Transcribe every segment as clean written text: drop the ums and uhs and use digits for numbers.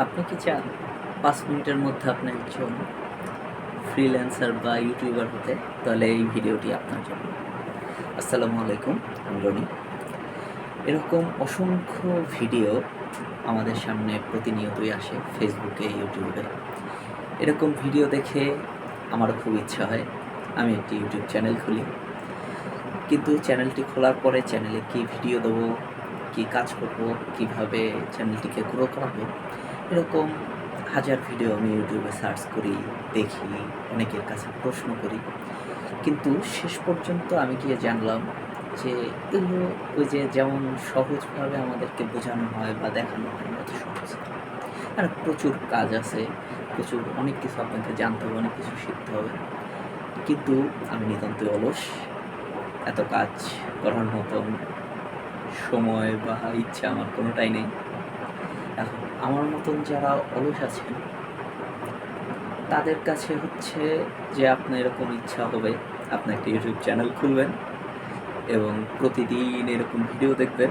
আপনি কি চান ৫ মিনিটের মধ্যে আপনি একজন ফ্রিল্যান্সার বা ইউটিউবার হতে? তাহলে এই ভিডিওটি আপনার জন্য। আসসালামু আলাইকুম, আমি রনি। এরকম অসংখ্য ভিডিও আমাদের সামনে প্রতিনিয়তই আসে ফেসবুকে, ইউটিউবে। এরকম ভিডিও দেখে আমারও খুব ইচ্ছা হয় আমি একটি ইউটিউব চ্যানেল খুলি। কিন্তু চ্যানেলটি খোলার পরে চ্যানেলে কী ভিডিও দেবো, কী কাজ করব, কীভাবে চ্যানেলটিকে গ্রো করাবো, এরকম হাজার ভিডিও আমি ইউটিউবে সার্চ করি, দেখি, অনেকের কাছে প্রশ্ন করি। কিন্তু শেষ পর্যন্ত আমি গিয়ে জানলাম যে এগুলো ওই যে যেমন সহজভাবে আমাদেরকে বোঝানো হয় বা দেখানো হয় অত সহজ না। আর প্রচুর কাজ আছে, প্রচুর অনেক কিছু আপনাকে জানতে হবে, অনেক কিছু শিখতে হবে। কিন্তু আমি নিতান্তই অলস। এত কাজ করার মতন সময় বা ইচ্ছা আমার কোনোটাই নেই। এখন আমার মতন যারা অলস আছেন তাদের কাছে হচ্ছে যে আপনার এরকম ইচ্ছা হবে, আপনি একটা ইউটিউব চ্যানেল খুলবেন এবং প্রতিদিন এরকম ভিডিও দেখবেন।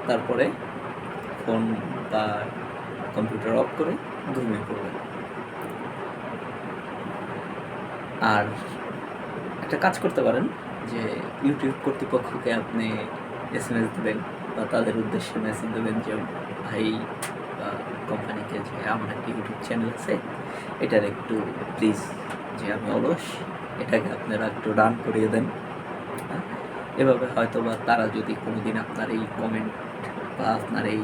তারপরে ফোন বা কম্পিউটার অফ করে ঘুমিয়ে পড়বেন। আর একটা কাজ করতে পারেন যে ইউটিউব কর্তৃপক্ষকে আপনি এসএমএস দেবেন বা তাদের উদ্দেশ্যে মেসেজ দেবেন যে ভাই বা কোম্পানিকে যে আমার একটা ইউটিউব চ্যানেল আছে, এটার একটু প্লিজ, যে আমি অলস, এটাকে আপনারা একটু রান করিয়ে দেন। হ্যাঁ, এভাবে হয়তো বা তারা যদি কোনোদিন আপনার এই কমেন্ট বা আপনার এই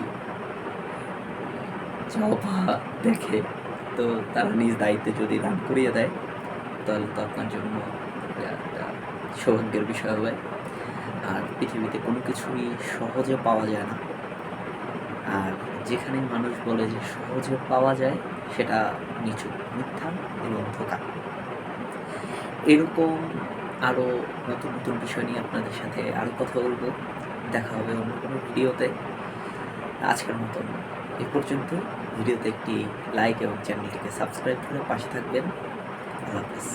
চাওয়া দেখে, তো তারা নিজ দায়িত্বে যদি রান করিয়ে দেয় তাহলে তো আপনার জন্য একটা সৌভাগ্যের বিষয় হবে। আর পৃথিবীতে কোনো কিছুই সহজে পাওয়া যায় না। আর যেখানে মানুষ বলে যে সহজে পাওয়া যায়, সেটা নিছক মিথ্যা এবং ধোঁকা। এরকম আরও নতুন নতুন বিষয় নিয়ে আপনাদের সাথে আরও কথা বলব। দেখা হবে অন্য কোনো ভিডিওতে। আজকের মতন এ পর্যন্ত। ভিডিওতে একটি লাইক এবং চ্যানেলটিকে সাবস্ক্রাইব করে পাশে থাকবেন। আল্লাহ হাফেজ।